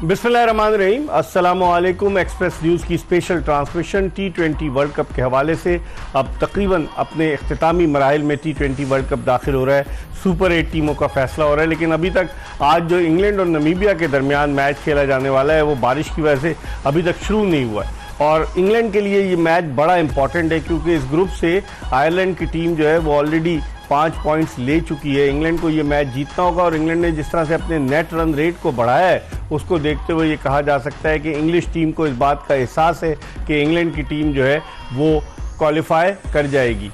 बिस्मिल्लाहिर्रहमानिर्रहीम, अस्सलामुअलैकुम। Express news की special transmission T20 world cup के हवाले से अब तकरीबन अपने इख्तितामी मराहिल में T20 वर्ल्ड कप दाखिल हो रहा है। सुपर 8 टीमों का फैसला हो रहा है, लेकिन अभी तक आज जो इंग्लैंड और नमीबिया के दरमियान मैच खेला जाने वाला है वो बारिश की वजह से अभी तक शुरू नहीं हुआ है। और इंग्लैंड के लिए ये मैच बड़ा इंपॉर्टेंट है क्योंकि इस ग्रुप से आयरलैंड की टीम जो है वो ऑलरेडी 5 पॉइंट्स ले चुकी है। इंग्लैंड को ये मैच जीतना होगा और इंग्लैंड ने जिस तरह से अपने नेट रन रेट को बढ़ाया है उसको देखते हुए ये कहा जा सकता है कि इंग्लिश टीम को इस बात का एहसास है कि इंग्लैंड की टीम जो है वो क्वालिफाई कर जाएगी।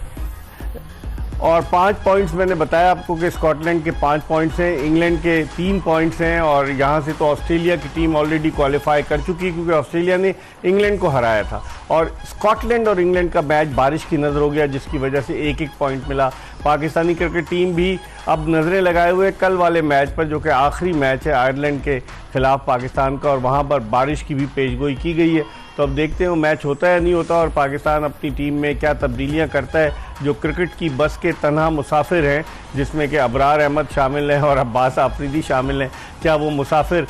और 5 पॉइंट्स मैंने बताया आपको कि स्कॉटलैंड के 5 पॉइंट्स हैं, इंग्लैंड के 3 पॉइंट्स हैं और यहाँ से तो ऑस्ट्रेलिया की टीम ऑलरेडी क्वालिफाई कर चुकी है क्योंकि ऑस्ट्रेलिया ने इंग्लैंड को हराया था। और स्कॉटलैंड और इंग्लैंड का मैच बारिश की नज़र हो गया जिसकी वजह से 1-1 पॉइंट मिला। पाकिस्तानी क्रिकेट टीम भी अब नज़रें लगाए हुए कल वाले मैच पर जो कि आखिरी मैच है आयरलैंड के खिलाफ पाकिस्तान का, और वहाँ पर बारिश की भी पेशगोई की गई है। तो अब देखते हैं वो मैच होता है या नहीं होता और पाकिस्तान अपनी टीम में क्या तब्दीलियां करता है। जो क्रिकेट की बस के तन्हा मुसाफिर हैं जिसमें कि अबरार अहमद शामिल हैं और अब्बास आफरीदी शामिल हैं, क्या वो मुसाफिर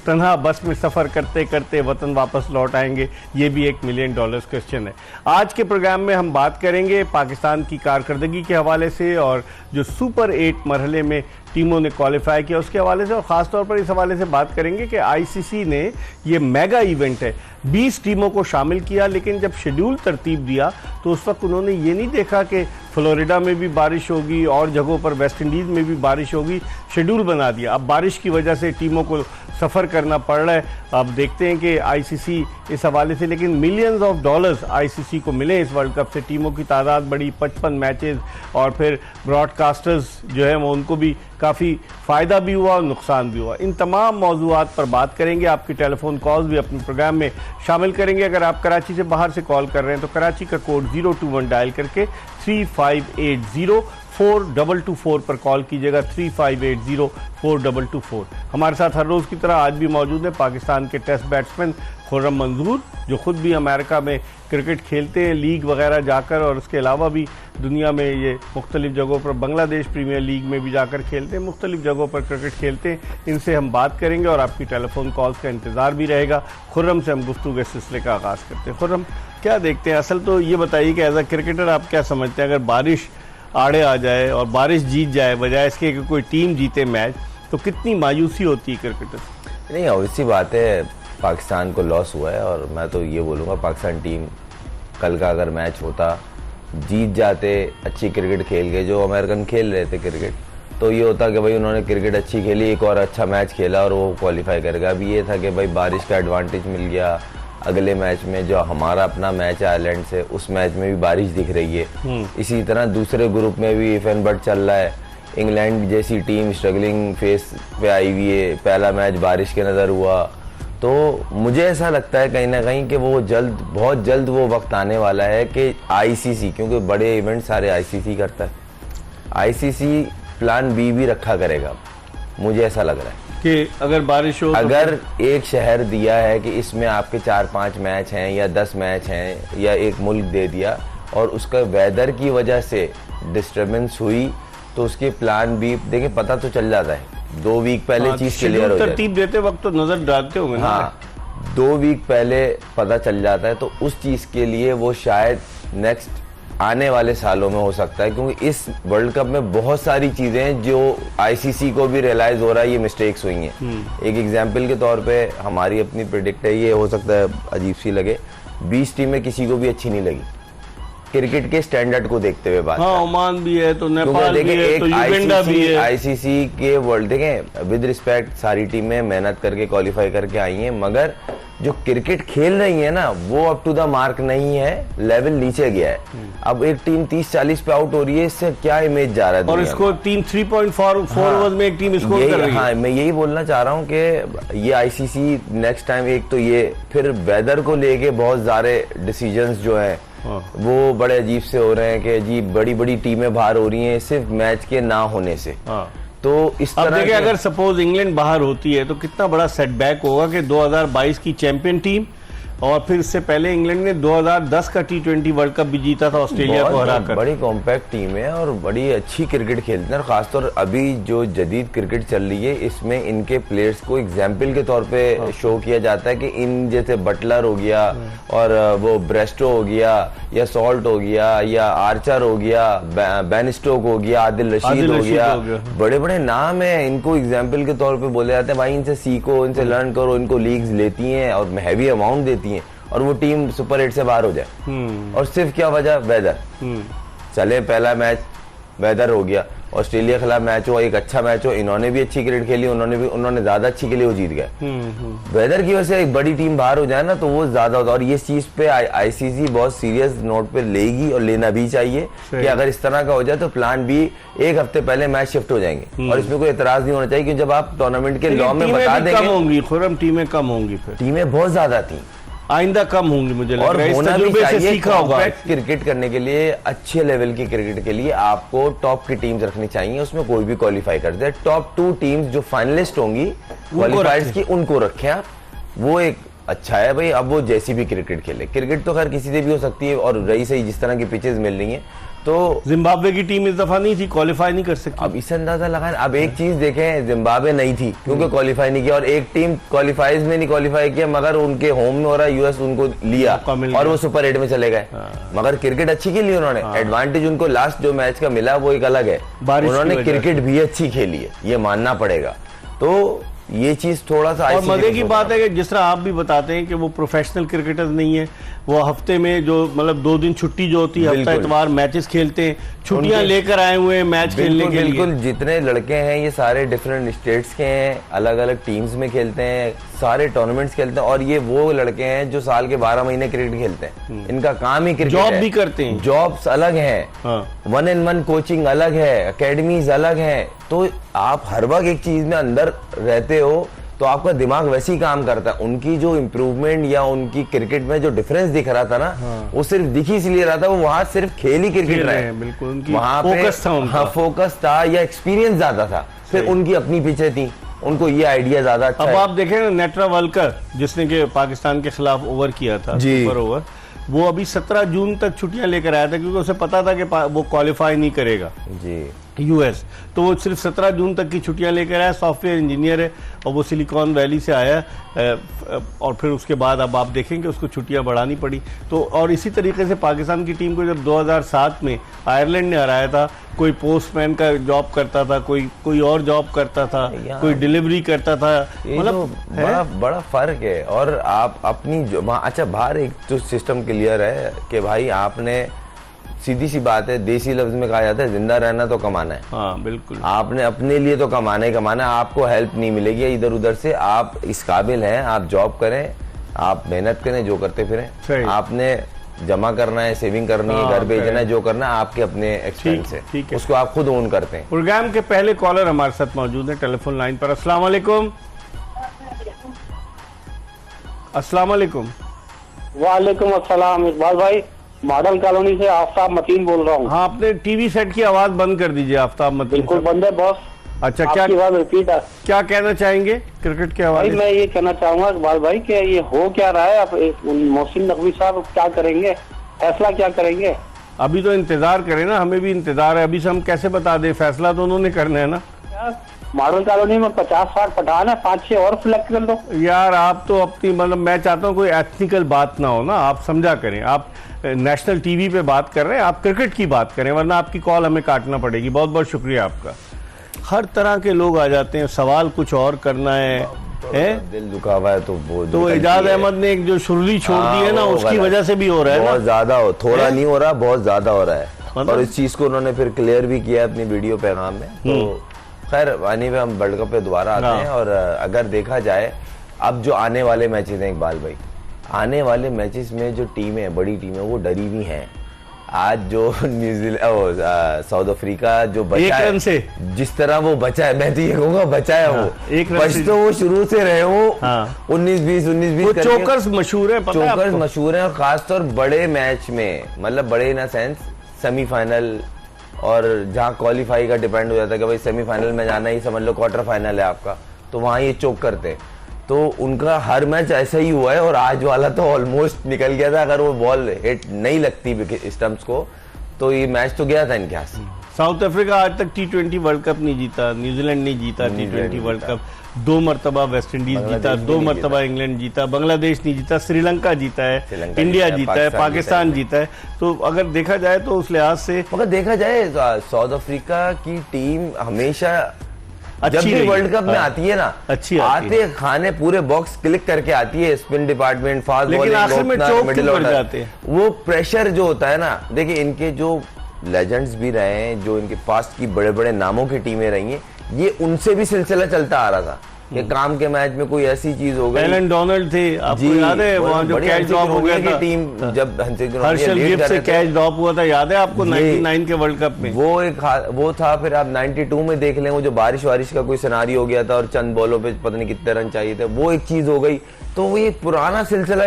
तन्हा बस में सफ़र करते करते वतन वापस लौट आएंगे? ये भी $1 मिलियन क्वेश्चन है। आज के प्रोग्राम में हम बात करेंगे पाकिस्तान की कारकर्दगी के हवाले से और जो सुपर 8 मरहले में टीमों ने क्वालिफाई किया उसके हवाले से, और ख़ास तौर पर इस हवाले से बात करेंगे कि आईसीसी ने ये मेगा इवेंट है 20 टीमों को शामिल किया, लेकिन जब शेड्यूल तरतीब दिया तो उस वक्त उन्होंने ये नहीं देखा कि फ्लोरिडा में भी बारिश होगी और जगहों पर वेस्ट इंडीज़ में भी बारिश होगी। शेड्यूल बना दिया। अब बारिश की वजह से टीमों को सफ़र करना पड़ रहा है। अब देखते हैं कि आईसीसी इस हवाले से, लेकिन मिलियंस ऑफ डॉलर्स आईसीसी को मिले इस वर्ल्ड कप से। टीमों की तादाद बढ़ी, 55 मैचेस, और फिर ब्रॉडकास्टर्स जो है वो उनको भी काफ़ी फ़ायदा भी हुआ और नुकसान भी हुआ। इन तमाम मौज़ूआत पर बात करेंगे। आपकी टेलीफोन कॉल्स भी अपने प्रोग्राम में शामिल करेंगे। अगर आप कराची से बाहर से कॉल कर रहे हैं तो कराची का कोड 021 डायल करके 3580-4224 पर कॉल कीजिएगा। 3580-4224। हमारे साथ हर रोज़ की तरह आज भी मौजूद है पाकिस्तान के टेस्ट बैट्समैन खुर्रम मंजूर, जो खुद भी अमेरिका में क्रिकेट खेलते हैं लीग वगैरह जाकर, और उसके अलावा भी दुनिया में ये मुख्तलिफ जगहों पर बांग्लादेश प्रीमियर लीग में भी जाकर खेलते हैं, मुख्तलिफ जगहों पर क्रिकेट खेलते हैं। इनसे हम बात करेंगे और आपकी टेलीफोन कॉल्स का इंतज़ार भी रहेगा। खुर्रम से हम गुफ्तगू के सिलसिले का आगाज़ करते हैं। खुर्रम, क्या देखते हैं? असल तो ये बताइए कि एज अ क्रिकेटर आप क्या समझते हैं, अगर बारिश आड़े आ जाए और बारिश जीत जाए बजाय इसके कि कोई टीम जीते मैच, तो कितनी मायूसी होती है क्रिकेटर? नहीं, ऑब्वियसली बात है, पाकिस्तान को लॉस हुआ है। और मैं तो ये बोलूँगा पाकिस्तान टीम कल का अगर मैच होता, जीत जाते, अच्छी क्रिकेट खेल के जो अमेरिकन खेल रहे थे क्रिकेट, तो ये होता कि भाई उन्होंने क्रिकेट अच्छी खेली, एक और अच्छा मैच खेला और वो क्वालिफाई कर गया। अभी ये था कि भाई बारिश का एडवांटेज मिल गया। अगले मैच में जो हमारा अपना मैच है आयरलैंड से, उस मैच में भी बारिश दिख रही है। इसी तरह दूसरे ग्रुप में भी इफ एंड बट चल रहा है। इंग्लैंड जैसी टीम स्ट्रगलिंग फेस पे आई हुई है, पहला मैच बारिश के नज़र हुआ। तो मुझे ऐसा लगता है कहीं ना कहीं कि वो बहुत जल्द वो वक्त आने वाला है कि आईसीसी, क्योंकि बड़े इवेंट सारे आईसीसी करता है, आईसीसी प्लान बी भी रखा करेगा। मुझे ऐसा लग रहा है कि अगर बारिश हो, अगर एक शहर दिया है कि इसमें आपके 4-5 मैच हैं या 10 मैच हैं, या एक मुल्क दे दिया और उसका वेदर की वजह से डिस्टर्बेंस हुई, तो उसके प्लान भी देखिए पता तो चल जाता है। 2 वीक पहले चीज क्लियर हो जाती है। तरतीब देते वक्त तो नजर डालते होंगे ना। हाँ, 2 वीक पहले पता चल जाता है, तो उस चीज के लिए वो शायद नेक्स्ट आने वाले सालों में हो सकता है, क्योंकि इस वर्ल्ड कप में बहुत सारी चीजें जो आईसीसी को भी रियलाइज हो रहा है ये मिस्टेक्स हुई हैं। एक एग्जांपल के तौर पे हमारी अपनी प्रेडिक्ट है, ये हो सकता है अजीब सी लगे, 20 टीमें किसी को भी अच्छी नहीं लगी क्रिकेट के स्टैंडर्ड को देखते हुए बात। हाँ, ओमान भी है तो नेपाल भी है तो युगांडा भी है। आईसीसी के वर्ल्ड देखें, विद रिस्पेक्ट सारी टीमें मेहनत करके क्वालिफाई करके आई हैं, मगर जो क्रिकेट खेल रही है ना वो अप टू द मार्क नहीं है, लेवल नीचे गया है। अब एक टीम 30-40 पे आउट हो रही है, इससे क्या इमेज जा रहा है? और इसको टीम 3.4 ओवर्स में एक टीम स्कोर कर रही है। हाँ, मैं यही बोलना चाह रहा हूँ कि ये आईसीसी नेक्स्ट टाइम, एक तो ये फिर वेदर को लेके बहुत सारे डिसीजंस जो है वो बड़े अजीब से हो रहे हैं कि अजीब बड़ी बड़ी टीमें बाहर हो रही हैं सिर्फ मैच के ना होने से। तो इस तरह देखिए, अगर सपोज इंग्लैंड बाहर होती है तो कितना बड़ा सेटबैक होगा कि 2022 की चैंपियन टीम और फिर इससे पहले इंग्लैंड ने 2010 का T20 वर्ल्ड कप भी जीता था ऑस्ट्रेलिया को हराकर। बड़ी कॉम्पैक्ट टीम है और बड़ी अच्छी क्रिकेट खेलते हैं, और खासतौर अभी जो जदीद क्रिकेट चल रही है इसमें इनके प्लेयर्स को एग्जाम्पल के तौर पे शो किया जाता है कि इन जैसे बटलर हो गया और वो ब्रेस्टो हो गया या सॉल्ट हो गया या आर्चर हो गया, बेन स्टोक हो गया, आदिल रशीद हो गया, बड़े बड़े नाम है, इनको एग्जाम्पल के तौर पे बोले जाते हैं भाई इनसे सीखो, इनसे लर्न करो, इनको लीग्स लेती हैं और हैवी अमाउंट देती हैं और वो टीम सुपर 8 से बाहर हो जाए। और सिर्फ क्या वजह, वेदर। चले पहला मैच वेदर हो गया, ऑस्ट्रेलिया खिलाफ मैच हो, एक अच्छा मैच हो, इन्होंने भी अच्छी क्रिकेट खेली, उन्होंने ज्यादा अच्छी खेली, वो जीत गए। वेदर की वजह से एक बड़ी टीम बाहर हो जाए ना तो वो ज्यादा होता है, और ये चीज पे आईसीसी बहुत सीरियस नोट पे लेगी और लेना भी चाहिए कि अगर इस तरह का हो जाए तो प्लान बी एक हफ्ते पहले मैच शिफ्ट हो जाएंगे और इसमें कोई एतराज नहीं होना चाहिए, क्योंकि जब आप टूर्नामेंट के लॉ में बता देंगे खुरम टीमें कम होंगी, फिर टीमें बहुत ज्यादा थी, आइंदा कम होंगी, मुझे लग रहा है। होना भी चाहिए। सीखा होगा क्रिकेट करने के लिए, अच्छे लेवल की क्रिकेट के लिए आपको टॉप की टीम्स रखनी चाहिए, उसमें कोई भी क्वालिफाई कर दे। टॉप 2 टीम्स जो फाइनलिस्ट होंगी क्वालिफाइड्स की, उनको रखें आप, वो एक अच्छा है भाई। अब वो जैसी भी क्रिकेट खेले, क्रिकेट तो खैर किसी से भी हो सकती है, और रही सही जिस तरह की पिचेस मिल रही हैं, तो जिम्बाब्वे की टीम इस दफा नहीं थी, क्वालिफाई नहीं कर सकती। अब इससे अंदाजा लगाएं। अब एक चीज देखें, जिम्बाब्वे नहीं थी क्योंकि क्वालिफाई नहीं किया, और एक टीम क्वालिफाइज में नहीं क्वालिफाई किया, मगर उनके होम में हो रहा यूएस उनको लिया और वो सुपर 8 में चले गए। मगर क्रिकेट अच्छी खेली उन्होंने, एडवांटेज उनको लास्ट जो मैच का मिला वो एक अलग है, उन्होंने क्रिकेट भी अच्छी खेली है, ये मानना पड़ेगा। तो ये चीज थोड़ा सा और मजे की बात है कि जिस तरह आप भी बताते हैं कि वो प्रोफेशनल क्रिकेटर नहीं है, वो हफ्ते में जो मतलब 2 दिन छुट्टी जो होती है, हफ्ता इतवार मैचेस खेलते हैं, छुट्टियां लेकर आए हुए हैं मैच खेलने के लिए। बिल्कुल, जितने लड़के हैं ये सारे डिफरेंट स्टेट्स के हैं, अलग अलग टीम्स में खेलते हैं, सारे टूर्नामेंट्स खेलते हैं, और ये वो लड़के हैं जो साल के 12 महीने क्रिकेट खेलते हैं, इनका काम ही क्रिकेट है। जॉब भी करते हैं, जॉब्स अलग हैं, 1-on-1 कोचिंग अलग है, एकेडमीज अलग हैं, तो आप हर वक्त एक चीज में अंदर रहते हो तो आपका दिमाग वैसे ही काम करता है। उनकी जो इम्प्रूवमेंट या उनकी क्रिकेट में जो डिफरेंस दिख रहा था ना, वो सिर्फ दिख ही इसलिए रहा था, वो वहां सिर्फ खेल ही क्रिकेट रहे, बिल्कुल उनकी वहां फोकस था, हाँ फोकस था या एक्सपीरियंस ज्यादा था, फिर उनकी अपनी पिचे थी, उनको ये आइडिया ज्यादा अच्छा। अब आप देखें ना, नेट्रावलकर जिसने के पाकिस्तान के खिलाफ ओवर किया था, सुपर ओवर, वो अभी 17 जून तक छुट्टियां लेकर आया था क्योंकि उसे पता था कि वो क्वालिफाई नहीं करेगा जी यूएस, तो वो सिर्फ 17 जून तक की छुट्टियां लेकर आया। सॉफ्टवेयर इंजीनियर है और वो सिलिकॉन वैली से आया, और फिर उसके बाद अब आप देखेंगे उसको छुट्टियां बढ़ानी पड़ी। तो और इसी तरीके से पाकिस्तान की टीम को जब 2007 में आयरलैंड ने हराया था, कोई पोस्टमैन का जॉब करता था, कोई और जॉब करता था, कोई डिलीवरी करता था, मतलब बड़ा फर्क है। और आप अपनी अच्छा बाहर एक जो सिस्टम क्लियर है कि भाई आपने, सीधी सी बात है, देसी लफ्ज में कहा जाता है जिंदा रहना तो कमाना है। हाँ बिल्कुल, आपने अपने लिए तो कमाना ही कमाना है, आपको हेल्प नहीं मिलेगी इधर उधर से। आप इस काबिल हैं, आप जॉब करें, आप मेहनत करें, जो करते फिरें, आपने जमा करना है, सेविंग करनी है, घर भेजना है, जो करना है आपके अपने एक्सपेंस है, उसको आप खुद ओन करते हैं। प्रोग्राम के पहले कॉलर हमारे साथ मौजूद है टेलीफोन लाइन पर। अस्सलाम वालेकुम। अस्सलाम वालेकुम। वालेकुम अस्सलाम। इकबाल भाई, मॉडल कॉलोनी से आफ्ताब मतीन बोल रहा हूँ। हाँ, आपने टीवी सेट की आवाज बंद कर दीजिए आफ्ताब मतीन। बिल्कुल बंद है बॉस। अच्छा, क्या रिपीट है? क्या कहना चाहेंगे क्रिकेट के हवाले? मैं ये कहना चाहूंगा इकबाल भाई कि ये हो क्या रहा है, अब मोहसिन नकवी साहब क्या करेंगे, फैसला क्या करेंगे? अभी तो इंतजार करें ना, हमें भी इंतजार है। अभी से हम कैसे बता दें, फैसला तो उन्होंने करना है ना। मॉडल कॉलोनी में 50-60 पठान है, 5-6 और सिलेक्ट कर लो यार। आप तो अपनी मतलब, मैं चाहता हूँ कोई एथनिकल बात ना हो ना, आप समझा करें। आप नेशनल टीवी पे बात कर रहे हैं, आप क्रिकेट की बात करें, वरना आपकी कॉल हमें काटना पड़ेगी। बहुत बहुत शुक्रिया आपका। हर तरह के लोग आ जाते हैं, सवाल कुछ और करना है, दिल दुखा हुआ है तो एजाज अहमद ने एक जो शुरुली छोड़ दी है ना, उसकी वजह से भी हो रहा है, बहुत ज्यादा हो, थोड़ा नहीं हो रहा, बहुत ज्यादा हो रहा है। और इस चीज को उन्होंने फिर क्लियर भी किया अपनी वीडियो पैगाम में। तो खैर आने में हम वर्ल्ड कप पे दोबारा आते हैं। और अगर देखा जाए अब जो आने वाले मैचेस हैं इकबाल भाई, आने वाले मैचेस में जो टीम है, बड़ी टीम है, वो डरी हुई हैं। आज जो न्यूजीलैंड, साउथ अफ्रीका जो बचा है, से जिस तरह वो बचा है, मैं तो ये कहूंगा बचा है, वो बच तो वो शुरू से रहे हो, 19-20 चोकर्स मशहूर है, चोकर्स मशहूर है। और खासतौर बड़े मैच में, मतलब बड़े इन सेंस सेमीफाइनल, और जहाँ क्वालिफाई का डिपेंड हो जाता है कि भाई सेमीफाइनल में जाना ही समझ लो क्वार्टर फाइनल है आपका, तो वहाँ ये चोक करते हैं। तो उनका हर मैच ऐसा ही हुआ है, और आज वाला तो ऑलमोस्ट निकल गया था। अगर वो बॉल हिट नहीं लगती स्टंप्स को तो ये मैच तो गया था इनके हाथ से। साउथ अफ्रीका आज तक T20 वर्ल्ड कप नहीं जीता, न्यूजीलैंड नहीं जीता T20 वर्ल्ड कप, 2 मरतबा वेस्ट इंडीज जीता, 2 मरतबा इंग्लैंड जीता, बांग्लादेश नहीं जीता, श्रीलंका जीता है, इंडिया जीता है, पाकिस्तान जीता है। तो अगर देखा जाए तो उस लिहाज से, मगर देखा जाए साउथ अफ्रीका की टीम हमेशा जब भी वर्ल्ड कप में आती है ना, अच्छी आते खाने पूरे बॉक्स क्लिक करके आती है, spin department, fast bowling, middle order, वो प्रेशर जो होता है ना, देखिए इनके जो लेजेंड्स भी रहे हैं, जो इनके पास्ट की बड़े बड़े नामों की टीमें रही हैं, ये उनसे भी सिलसिला चलता आ रहा था कि काम के मैच में कोई ऐसी चीज हो गई। एलन डोनाल्ड थे, आपको याद है वहाँ जो कैच ड्रॉप हो गया था, टीम जब हर्षल गिब्स से कैच ड्रॉप हुआ था, याद है आपको 99 के वर्ल्ड कप में? वो था। फिर आप 92 में देख लें, वो जो बारिश का कोई सिनारी हो गया था और चंद बॉलों पे पता नहीं कितने रन चाहिए थे, वो एक चीज हो गई। तो ये पुराना सिलसिला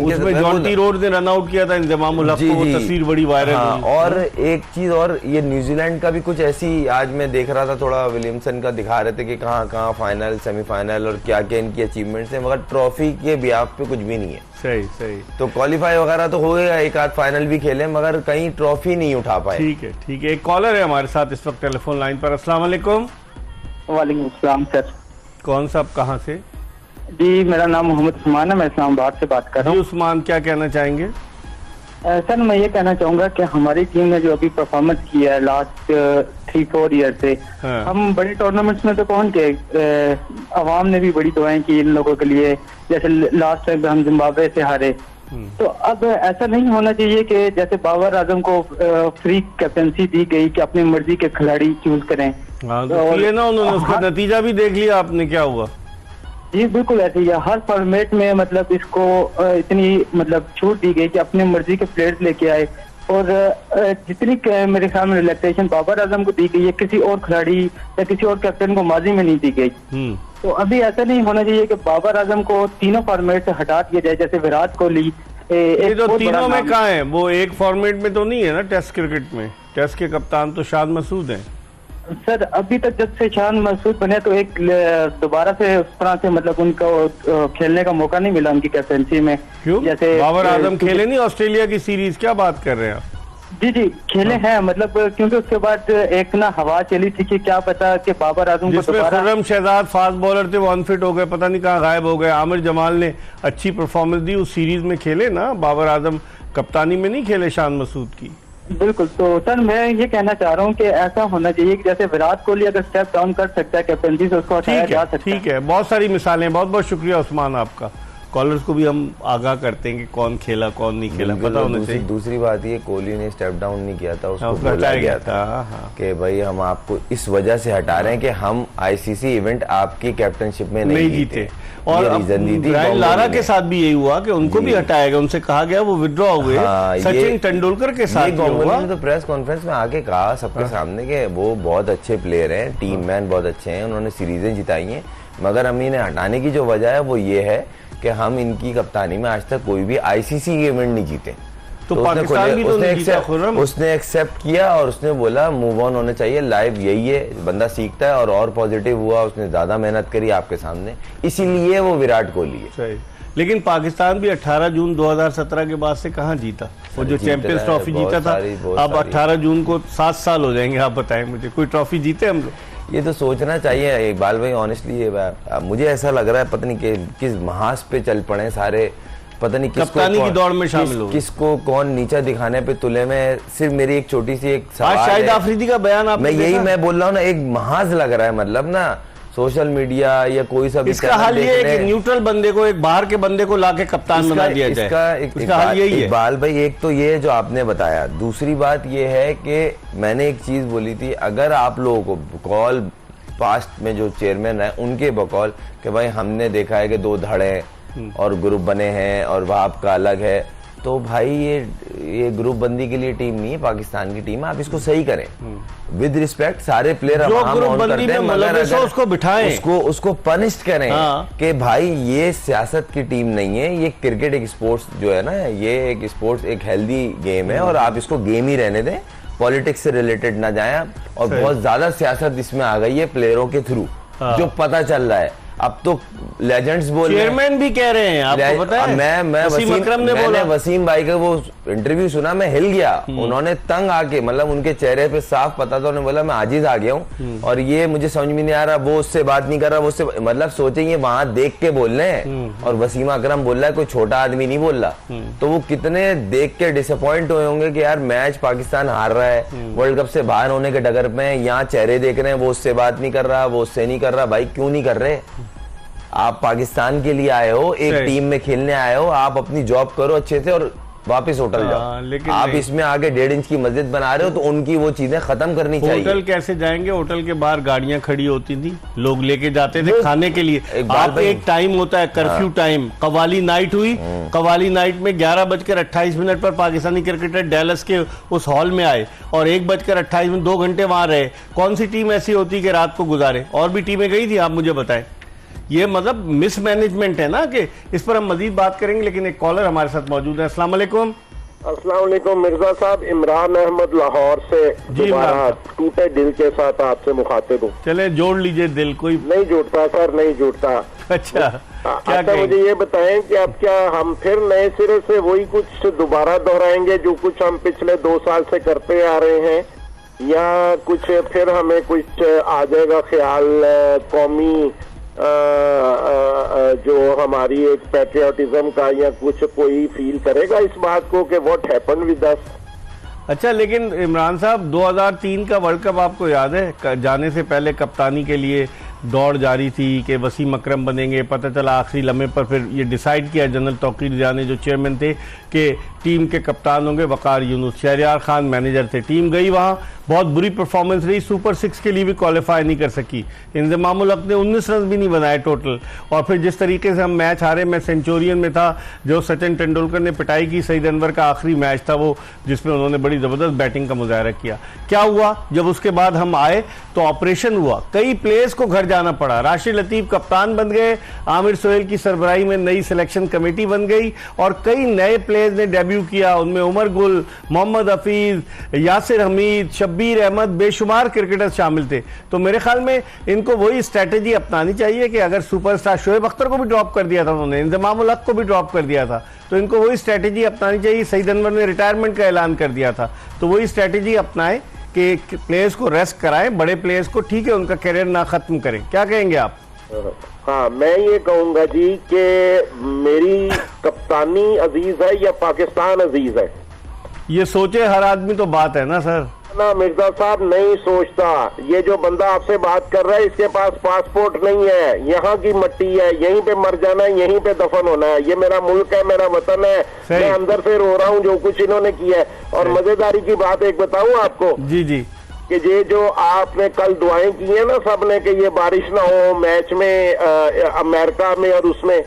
उसमें जॉन्टी रोड ने रन आउट किया था इंतजामुल हक को, वो तस्वीर बड़ी वायरल हुई। और एक चीज और, ये न्यूजीलैंड का भी कुछ ऐसी, आज मैं देख रहा था थोड़ा, विलियमसन का दिखा रहे थे कि कहाँ फाइनल, सेमीफाइनल और क्या क्या इनकी अचीवमेंट्स हैं, मगर ट्रॉफी के बिहाफ पे कुछ भी नहीं है। सही। तो क्वालिफाई वगैरह तो हो गया, एक आध फाइनल भी खेले, मगर कहीं ट्रॉफी नहीं उठा पाए। ठीक है। एक कॉलर है हमारे साथ इस वक्त टेलीफोन लाइन पर। अस्सलाम वालेकुम। वालेकुम अस्सलाम सर। कौन सा, कहाँ से? जी मेरा नाम मोहम्मद उस्मान है, मैं इस्लामाबाद से बात कर रहा हूँ। उस्मान, क्या कहना चाहेंगे? सर मैं ये कहना चाहूंगा कि हमारी टीम ने जो अभी परफॉर्मेंस किया है लास्ट 3-4 ईयर से, हाँ। हम बड़े टूर्नामेंट्स में तो पहुंच गए, अवाम ने भी बड़ी दुआएं की इन लोगों के लिए, जैसे लास्ट टाइम हम जिम्बाब्वे से हारे। तो अब ऐसा नहीं होना चाहिए कि जैसे बाबर आजम को फ्री कैप्टनसी दी गई कि अपनी मर्जी के खिलाड़ी चूज करें। हाँ, तो ये ना उन्होंने उसका नतीजा भी देख लिया आपने, क्या हुआ? जी बिल्कुल ऐसे ही है, हर फॉर्मेट में मतलब इसको इतनी मतलब छूट दी गई कि अपनी मर्जी के प्लेयर्स लेके आए, और जितनी मेरे ख्याल में रिलैक्सेशन बाबर आजम को दी गई है, किसी और खिलाड़ी या किसी और कैप्टन को माजी में नहीं दी गई। तो अभी ऐसा नहीं होना चाहिए कि बाबर आजम को तीनों फॉर्मेट से हटा दिया जाए, जैसे विराट कोहली। ये जो तीनों में कहाँ है, वो एक फॉर्मेट में तो नहीं है ना टेस्ट क्रिकेट में? टेस्ट के कप्तान तो शाद मसूद हैं सर। अभी तक जब से शान मसूद बने तो एक दोबारा से उस तरह से मतलब उनको खेलने का मौका नहीं मिला उनकी कैप्टनसी में। क्यों? जैसे बाबर आजम खेले नहीं ऑस्ट्रेलिया की सीरीज, क्या बात कर रहे हैं आप? जी खेले हैं, मतलब क्योंकि उसके बाद एक ना हवा चली थी कि क्या पता कि बाबर आजम को दोबारा, खुर्रम शहजाद फास्ट बॉलर थे, वो अनफिट हो गए, पता नहीं कहाँ गायब हो गए। आमिर जमाल ने अच्छी परफॉर्मेंस दी, उस सीरीज में खेले ना, बाबर आजम कप्तानी में नहीं खेले शान मसूद की। बिल्कुल। तो सर मैं ये कहना चाह रहा हूँ कि ऐसा होना चाहिए कि जैसे विराट कोहली अगर स्टेप डाउन कर सकता है कैप्टनसी से, उसको हटाया जा सकता है। ठीक है, बहुत सारी मिसालें। बहुत बहुत शुक्रिया उस्मान आपका। कॉलर्स को भी हम आगाह करते हैं कि कौन खेला कौन नहीं खेला, पता होना चाहिए। दूसरी बात ये, कोहली ने स्टेप डाउन नहीं किया था, उसको बोला गया था कि भाई हम आपको इस वजह से हटा रहे हैं कि हम आईसीसी इवेंट आपकी कैप्टनशिप में नहीं जीते। और ब्रायन लारा के साथ भी यही हुआ कि उनको भी हटाया गया, उनसे कहा गया, वो विड्रॉ हुए। सचिन तेंदुलकर के साथ ने तो प्रेस कॉन्फ्रेंस में आके कहा सबके सामने कि वो बहुत अच्छे प्लेयर हैं, टीम मैन बहुत अच्छे हैं, उन्होंने सीरीजें जिताई हैं, मगर हम इन्हें हटाने की जो वजह है वो ये है कि हम इनकी कप्तानी में आज तक कोई भी आईसीसी इवेंट नहीं जीते। तो पाकिस्तान भी तो नहीं जीता खुर्रम। उसने एक्सेप्ट किया और उसने बोला मूव ऑन होने चाहिए, लाइव यही है, बंदा सीखता है, और पॉजिटिव हुआ, उसने ज्यादा मेहनत करी आपके सामने, इसीलिए वो विराट कोहली है। सही। लेकिन पाकिस्तान भी 18 जून 2017 के बाद से कहाँ जीता? वो जो चैंपियंस ट्रॉफी जीता था, अब 18 जून को 7 साल हो जाएंगे। आप बताएं मुझे, कोई ट्रॉफी जीते हम लोग? ये तो सोचना चाहिए इकबाल भाई, ऑनेस्टली मुझे ऐसा लग रहा है पता नहीं कि किस महाज पे चल पड़े सारे, पता नहीं कप्तानी की दौड़ में शामिल हो, किसको कौन नीचा दिखाने पे तुले में। सिर्फ मेरी एक छोटी सी एक सवाल है, शाहिद आफरीदी का बयान आपने देखा? मैं बोल रहा हूँ ना, एक महाज लग रहा है, मतलब ना सोशल मीडिया या कोई सा भी। इसका हल ये है कि न्यूट्रल बंदे को, एक बाहर के बंदे को लाके कप्तान बना दिया जाए। इसका हल यही है इकबाल भाई। एक तो ये जो आपने बताया, दूसरी बात ये है कि मैंने एक चीज बोली थी, अगर आप लोगों को बकौल पास्ट में जो चेयरमैन है उनके बकौल कि भाई हमने देखा है कि 2 धड़े और ग्रुप बने हैं और वहाब का अलग है, तो भाई ये ग्रुप बंदी के लिए टीम नहीं है, पाकिस्तान की टीम है, आप इसको सही करें विद रिस्पेक्ट। सारे प्लेयर उसको बिठाएं, उसको पनिश करें कि भाई ये सियासत की टीम नहीं है, ये क्रिकेट एक स्पोर्ट्स जो है ना, ये एक स्पोर्ट्स एक हेल्दी गेम है, और आप इसको गेम ही रहने दें, पॉलिटिक्स से रिलेटेड ना जाए। और बहुत ज्यादा सियासत इसमें आ गई है प्लेयरों के थ्रू, जो पता चल रहा है। अब तो लेजेंड्स बोल रहे हैं, चेयरमैन भी कह रहे हैं, आपको पता है? मैं वसीम अकरम ने बोला, वसीम भाई का वो इंटरव्यू सुना, मैं हिल गया। उन्होंने तंग आके, मतलब उनके चेहरे पे साफ पता था, उन्होंने बोला मैं आजिज आ गया हूँ और ये मुझे समझ में नहीं आ रहा, वो उससे बात नहीं कर रहा, वो उससे, मतलब सोचेंगे वहां देख के बोल रहे हैं और वसीम अकरम बोल रहा है, कोई छोटा आदमी नहीं बोल रहा। तो वो कितने देख के डिसअपॉइंट हुए होंगे कि यार मैच पाकिस्तान हार रहा है, वर्ल्ड कप से बाहर होने के डगर पे, यहाँ चेहरे देख रहे हैं, वो उससे बात नहीं कर रहा, वो उससे नहीं कर रहा। भाई क्यों नहीं कर रहे? आप पाकिस्तान के लिए आए हो, एक टीम में खेलने आए हो, आप अपनी जॉब करो अच्छे से और वापस होटल जाओ। लेकिन आप इसमें आगे 1.5 इंच की मस्जिद बना रहे हो, तो उनकी वो चीजें खत्म करनी चाहिए। होटल कैसे जाएंगे? होटल के बाहर गाड़ियां खड़ी होती थी, लोग लेके जाते थे खाने के लिए। आप एक टाइम होता है कर्फ्यू टाइम, कवाली नाइट हुई, कवाली नाइट में 11:28 पर पाकिस्तानी क्रिकेटर डैलस के उस हॉल में आए और 1:28 2 घंटे वहां रहे। कौन सी टीम ऐसी होती कि रात को गुजारे? और भी टीमें गई थी, आप मुझे बताएं। ये मतलब मिसमैनेजमेंट है ना, कि इस पर हम मजीद बात करेंगे, लेकिन एक कॉलर हमारे साथ मौजूद है। अस्सलाम वालेकुम। अस्सलाम वालेकुम मिर्जा साहब, इमरान अहमद लाहौर से दोबारा टूटे दिल के साथ आपसे मुखातिब हूँ। चले जोड़ लीजिए दिल, कोई नहीं जुड़ता सर, नहीं जुड़ता। अच्छा, अच्छा मुझे ये बताएं कि अब क्या हम फिर नए सिरे से वही कुछ दोबारा दोहराएंगे जो कुछ हम पिछले 2 साल से करते आ रहे हैं, या कुछ फिर हमें कुछ आ जाएगा ख्याल कौमी जो हमारी एक पैट्रियोटिज्म का, या कुछ कोई फील करेगा इस बात को कि व्हाट हैपेंड विद अस? अच्छा, लेकिन इमरान साहब 2003 का वर्ल्ड कप आपको याद है? जाने से पहले कप्तानी के लिए दौड़ जारी थी कि वसीम अकरम बनेंगे, पता चला आखिरी लम्हे पर फिर ये डिसाइड किया जनरल तौकीर जाने जो चेयरमैन थे कि टीम के कप्तान होंगे वकार यूनुस, शहरयार खान मैनेजर थे। टीम गई वहाँ, बहुत बुरी परफॉर्मेंस रही, सुपर 6 के लिए भी क्वालिफाई नहीं कर सकी। इंजमामुल हक ने 19 रन भी नहीं बनाए टोटल। और फिर जिस तरीके से हम मैच हारे, मैं सेंचुरियन में था, जो सचिन तेंदुलकर ने पिटाई की, सईद अनवर का आखिरी मैच था वो, जिसमें उन्होंने बड़ी ज़बरदस्त बैटिंग का मुजाहरा किया। क्या हुआ जब उसके बाद हम आए तो ऑपरेशन हुआ, कई प्लेयर्स को घर जाना पड़ा। राशिद लतीफ कप्तान बन गए, आमिर सोहेल की सरबराही में नई सिलेक्शन कमेटी बन गई और कई नए प्लेयर्स ने डेब्यू किया। उनमें उमर गुल, मोहम्मद हफीज, यासिर हमीद, शब्बीर अहमद, बेशुमार क्रिकेटर्स शामिल थे। तो मेरे ख्याल में इनको वही स्ट्रेटेजी अपनानी चाहिए कि अगर सुपरस्टार शोएब अख्तर को भी ड्रॉप कर दिया था उन्होंने, इंजमामुल हक को भी ड्रॉप कर दिया था, तो इनको वही स्ट्रेटेजी अपनानी चाहिए। सईद अनवर ने रिटायरमेंट का ऐलान कर दिया था, तो वही स्ट्रेटेजी अपनाएं कि प्लेयर्स को रेस्ट कराएं, बड़े प्लेयर्स को, ठीक है, उनका करियर ना खत्म करें। क्या कहेंगे आप? हाँ, मैं ये कहूंगा जी कि मेरी कप्तानी अजीज है या पाकिस्तान अजीज है, ये सोचे हर आदमी तो बात है ना सर। ना मिर्जा साहब नहीं सोचता। ये जो बंदा आपसे बात कर रहा है इसके पास पासपोर्ट नहीं है, यहाँ की मट्टी है, यहीं पे मर जाना है, यहीं पे दफन होना है। ये मेरा मुल्क है, मेरा वतन है, मैं अंदर से रो रहा हूँ जो कुछ इन्होंने किया है। और मजेदारी की बात एक बताऊँ आपको, जी जी, कि ये जो आपने कल दुआएं की है ना सबने कि ये बारिश ना हो मैच में, अमेरिका में और उसमें,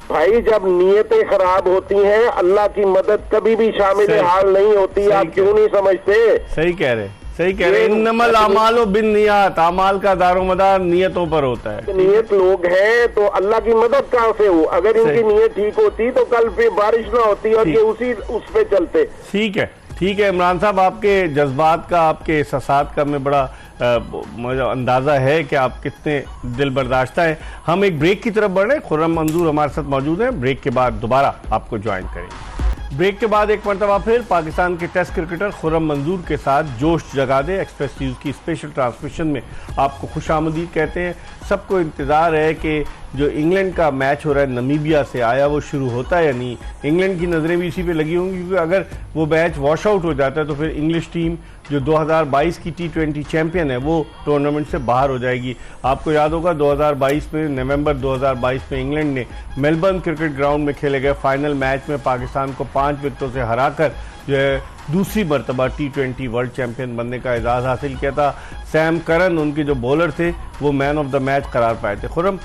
भाई जब नीयतें खराब होती हैं अल्लाह की मदद कभी भी शामिल हाल नहीं होती। आप क्यों नहीं समझते? सही कह रहे, सही कह रहे। इन्नमल आमालो बिन्नियात, अमाल का दारोमदार नियतों पर होता है। नियत लोग हैं तो अल्लाह की मदद कहाँ से हो? अगर इनकी नियत ठीक होती तो कल फिर बारिश ना होती और ये उसी उस पे चलते। ठीक है, ठीक है इमरान साहब, आपके जज्बात का, आपके एहसासात का मैं बड़ा मुझे अंदाज़ा है कि आप कितने दिल बर्दाश्ता हैं। हम एक ब्रेक की तरफ बढ़ रहे हैं, खुर्रम मंजूर हमारे साथ मौजूद हैं, ब्रेक के बाद दोबारा आपको ज्वाइन करेंगे। ब्रेक के बाद एक मरतबा फिर पाकिस्तान के टेस्ट क्रिकेटर खुर्रम मंजूर के साथ जोश जगा दे एक्सप्रेस न्यूज़ की स्पेशल ट्रांसमिशन में आपको खुशामदीद कहते हैं। सबको इंतज़ार है कि जो इंग्लैंड का मैच हो रहा है नमीबिया से, आया वो शुरू होता है या नहीं। इंग्लैंड की नज़रें भी इसी पे लगी होंगी, क्योंकि अगर वो मैच वॉश आउट हो जाता है तो फिर इंग्लिश टीम जो 2022 की T20 चैंपियन है वो टूर्नामेंट से बाहर हो जाएगी। आपको याद होगा 2022 में, नवंबर 2022 में इंग्लैंड ने मेलबर्न क्रिकेट ग्राउंड में खेले गए फाइनल मैच में पाकिस्तान को 5 विकेटों से हराकर जो है दूसरी मरतबा T20 वर्ल्ड चैंपियन बनने का एजाज़ हासिल किया था। सैम करन उनके जो बॉलर थे वो मैन ऑफ द मैच करार पाए थे। खुर्रम,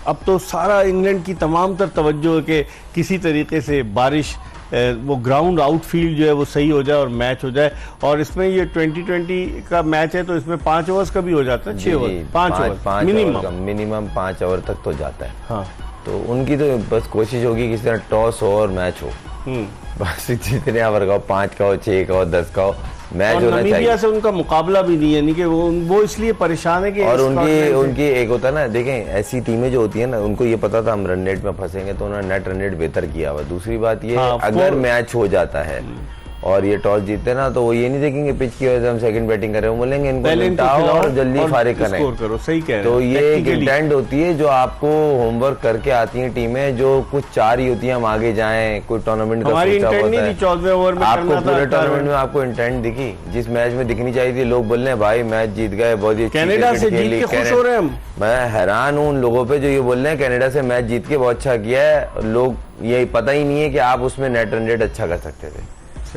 अब तो सारा इंग्लैंड की तमाम तर तवज्जो है कि किसी तरीके से बारिश, वो ग्राउंड आउटफील्ड जो है वो सही हो जाए और मैच हो जाए। और इसमें ये 2020 का मैच है तो इसमें 5 ओवर्स का भी हो जाता है, 6 ओवर, 5 ओवर मिनिमम 5 ओवर तक तो जाता है। हाँ, तो उनकी तो बस कोशिश होगी कि इस तरह टॉस हो और मैच हो, बस जितने ओवर का हो, 5 का हो, 6 का हो, 10 का हो, मैच और होना नामीबिया चाहिए। से उनका मुकाबला भी नहीं है, यानी कि वो इसलिए परेशान है कि और स्कॉटलैंड उनकी एक होता है ना, देखें ऐसी टीमें जो होती है ना, उनको ये पता था हम रन रेट में फंसेंगे, तो उन्होंने नेट रन रेट बेहतर किया हुआ। दूसरी बात ये, हाँ, अगर मैच हो जाता है और ये टॉस जीतते ना, तो वो ये नहीं देखेंगे पिच की वजह से हम सेकंड बैटिंग कर रहे हैं, वो बोलेंगे इनको निपटाओ और जल्दी फारिग करें, स्कोर करो। सही कह रहे हैं। तो ये एक Tactically। इंटेंट होती है जो आपको होमवर्क करके आती हैं टीमें, जो कुछ चार ही होती है हम आगे जाएं, कोई टूर्नामेंट का हमारी सोचा इंटेंट होता नहीं है। थी 14वें ओवर में आपको करना था, पूरे 18 टूर्नामेंट में आपको इंटेंट दिखी, जिस मैच में दिखनी चाहिए थी। लोग बोल रहे हैं भाई मैच जीत गए, बहुत ही अच्छी कनाडा क्रिकेट से जीत खेली। के खुश हो रहे हैं हम। मैं हैरान हूँ उन लोगों पे जो ये बोल रहे हैं कनाडा से मैच जीत के बहुत अच्छा किया है। लोग ये पता ही नहीं है कि आप उसमें नेट रन रेट अच्छा कर सकते थे।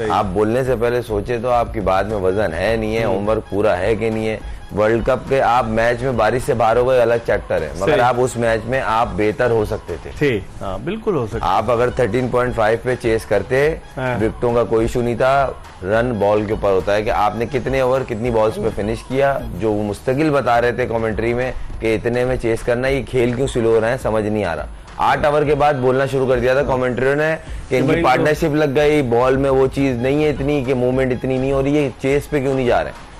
आप बोलने से पहले सोचे तो आपकी बात में वजन है नहीं है, होमवर्क पूरा है कि नहीं है। वर्ल्ड कप के आप मैच में बारिश से बाहर हो गए, अलग चैप्टर है, मगर आप उस मैच में आप बेहतर हो सकते थे। हाँ, बिल्कुल हो सकता। आप अगर 13.5 पे चेस करते, विकेटों का कोई इशू नहीं था। रन बॉल के ऊपर होता है कि आपने कितने ओवर कितनी बॉल्स पे फिनिश किया, जो वो मुस्तकिल बता रहे थे कमेंट्री में कि इतने में चेस करना, ये खेल क्यों स्लो हो रहा है समझ नहीं आ रहा। 8 ओवर के बाद बोलना शुरू कर दिया था कमेंट्रियों ने कि इनकी पार्टनरशिप लग गई, बॉल में वो चीज नहीं है इतनी, कि मूवमेंट इतनी नहीं हो रही है, चेस पे क्यों नहीं जा रहे।